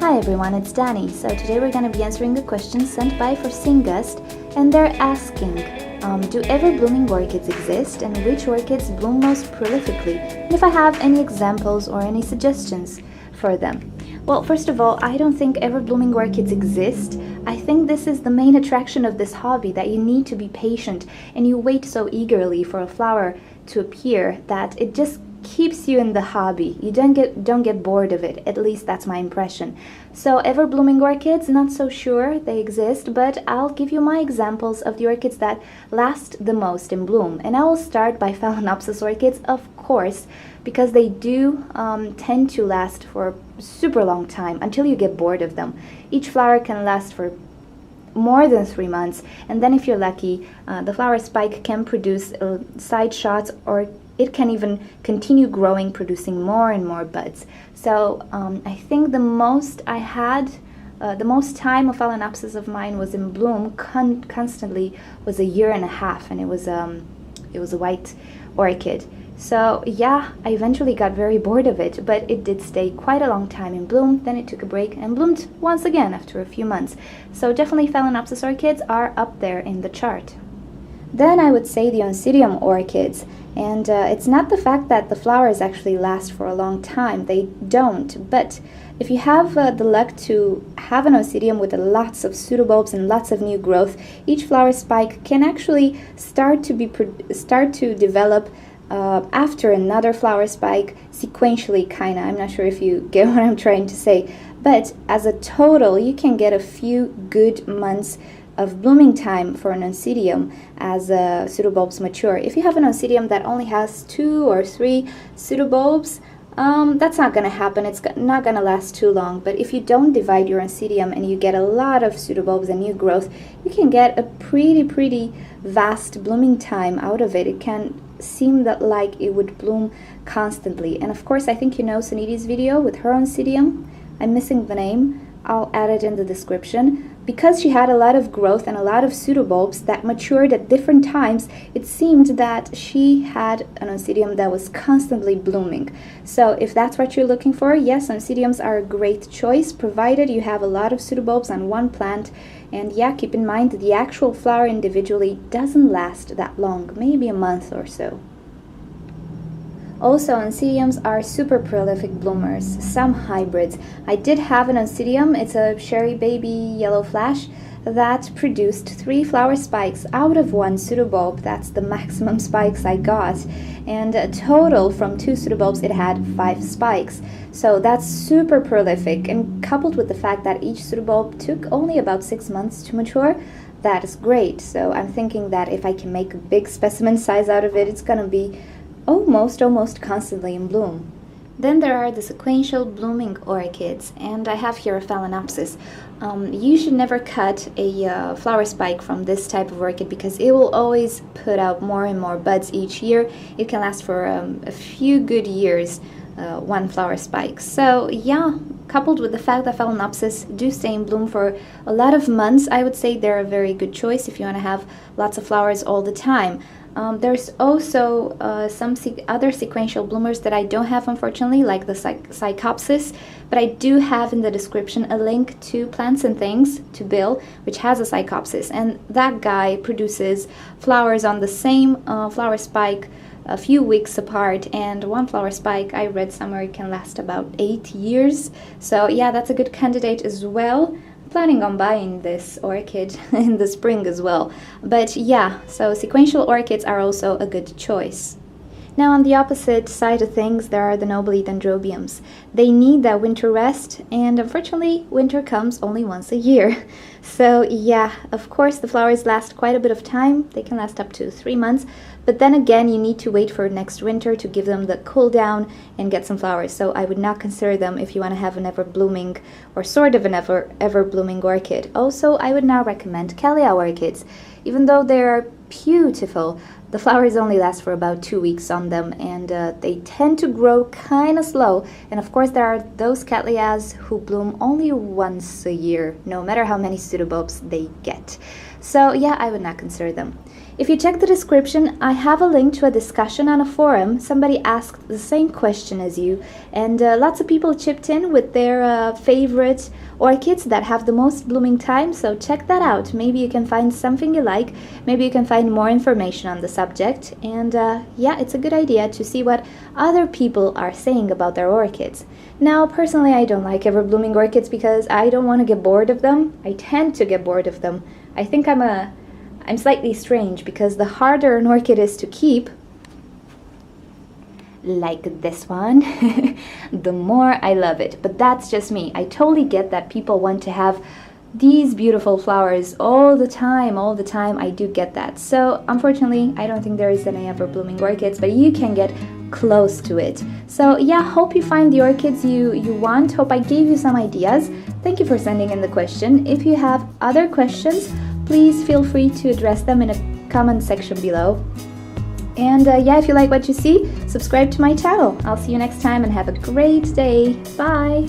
Hi everyone, it's Danny. So today we're going to be answering a question sent by Forsingust, and they're asking, do ever-blooming orchids exist and which orchids bloom most prolifically? And if I have any examples or any suggestions for them. Well, first of all, I don't think ever-blooming orchids exist. I think this is the main attraction of this hobby, that you need to be patient and you wait so eagerly for a flower to appear that it just keeps you in the hobby. You don't get bored of it. At least that's my impression. So ever-blooming orchids, not so sure they exist, but I'll give you my examples of the orchids that last the most in bloom. And I will start by Phalaenopsis orchids, of course, because they do tend to last for a super long time until you get bored of them. Each flower can last for more than 3 months, and then if you're lucky, the flower spike can produce side shots, or it can even continue growing, producing more and more buds. So I think the most I had, the most time of Phalaenopsis of mine was in bloom constantly was 1.5 years, and it was a white orchid. So yeah, I eventually got very bored of it, but it did stay quite a long time in bloom. Then it took a break and bloomed once again after a few months. So definitely Phalaenopsis orchids are up there in the chart. Then I would say the Oncidium orchids, and it's not the fact that the flowers actually last for a long time, they don't, but if you have the luck to have an Oncidium with lots of pseudobulbs and lots of new growth, each flower spike can actually start to develop after another flower spike, sequentially kinda. I'm not sure if you get what I'm trying to say, but as a total you can get a few good months of blooming time for an Oncidium as pseudobulbs mature. If you have an Oncidium that only has 2 or 3 pseudobulbs, that's not going to happen. It's not going to last too long. But if you don't divide your Oncidium and you get a lot of pseudobulbs and new growth, you can get a pretty vast blooming time out of it. It can seem that like it would bloom constantly. And of course, I think you know Suniti's video with her Oncidium. I'm missing the name. I'll add it in the description. Because she had a lot of growth and a lot of pseudobulbs that matured at different times, it seemed that she had an Oncidium that was constantly blooming. So if that's what you're looking for, yes, Oncidiums are a great choice, provided you have a lot of pseudobulbs on one plant. And yeah, keep in mind that the actual flower individually doesn't last that long, maybe a month or so. Also, Oncidiums are super prolific bloomers, some hybrids. I did have an Oncidium, it's a Cherry Baby Yellow Flash, that produced 3 flower spikes out of 1 pseudobulb. That's the maximum spikes I got. And a total from 2 pseudobulbs it had 5 spikes. So that's super prolific, and coupled with the fact that each pseudobulb took only about 6 months to mature, that is great. So I'm thinking that if I can make a big specimen size out of it, it's gonna be almost constantly in bloom. Then there are the sequential blooming orchids, and I have here a Phalaenopsis. You should never cut a flower spike from this type of orchid because it will always put out more and more buds each year. It can last for a few good years, 1 flower spike. So yeah, coupled with the fact that Phalaenopsis do stay in bloom for a lot of months, I would say they're a very good choice if you want to have lots of flowers all the time. There's also some other sequential bloomers that I don't have, unfortunately, like the Psychopsis, but I do have in the description a link to Plants and Things, to Bill, which has a Psychopsis, and that guy produces flowers on the same flower spike a few weeks apart, and 1 flower spike I read somewhere can last about 8 years. So yeah, that's a good candidate as well. Planning on buying this orchid in the spring as well. But yeah, so sequential orchids are also a good choice. Now on the opposite side of things, there are the Nobile Dendrobiums. They need that winter rest, and unfortunately winter comes only once a year. So yeah, of course the flowers last quite a bit of time. They can last up to 3 months, but then again you need to wait for next winter to give them the cool down and get some flowers. So I would not consider them if you want to have an ever-blooming or sort of an ever-blooming orchid. Also, I would not recommend Calea orchids. Even though they're beautiful, the flowers only last for about 2 weeks on them, and they tend to grow kind of slow. And of course there are those cattleyas who bloom only once a year, no matter how many pseudobulbs they get. So yeah, I would not consider them. If you check the description, I have a link to a discussion on a forum. Somebody asked the same question as you, and lots of people chipped in with their favorite orchids that have the most blooming time, so check that out. Maybe you can find something you like, maybe you can find more information on the subject, and yeah, it's a good idea to see what other people are saying about their orchids. Now, personally, I don't like ever-blooming orchids because I don't want to get bored of them. I tend to get bored of them. I think I'm slightly strange because the harder an orchid is to keep, like this one, the more I love it. But that's just me. I totally get that people want to have these beautiful flowers all the time. I do get that. So unfortunately, I don't think there is any ever blooming orchids, but you can get close to it. So yeah, hope you find the orchids you want. Hope I gave you some ideas. Thank you for sending in the question. If you have other questions, please feel free to address them in a comment section below. And yeah, if you like what you see, subscribe to my channel. I'll see you next time and have a great day. Bye!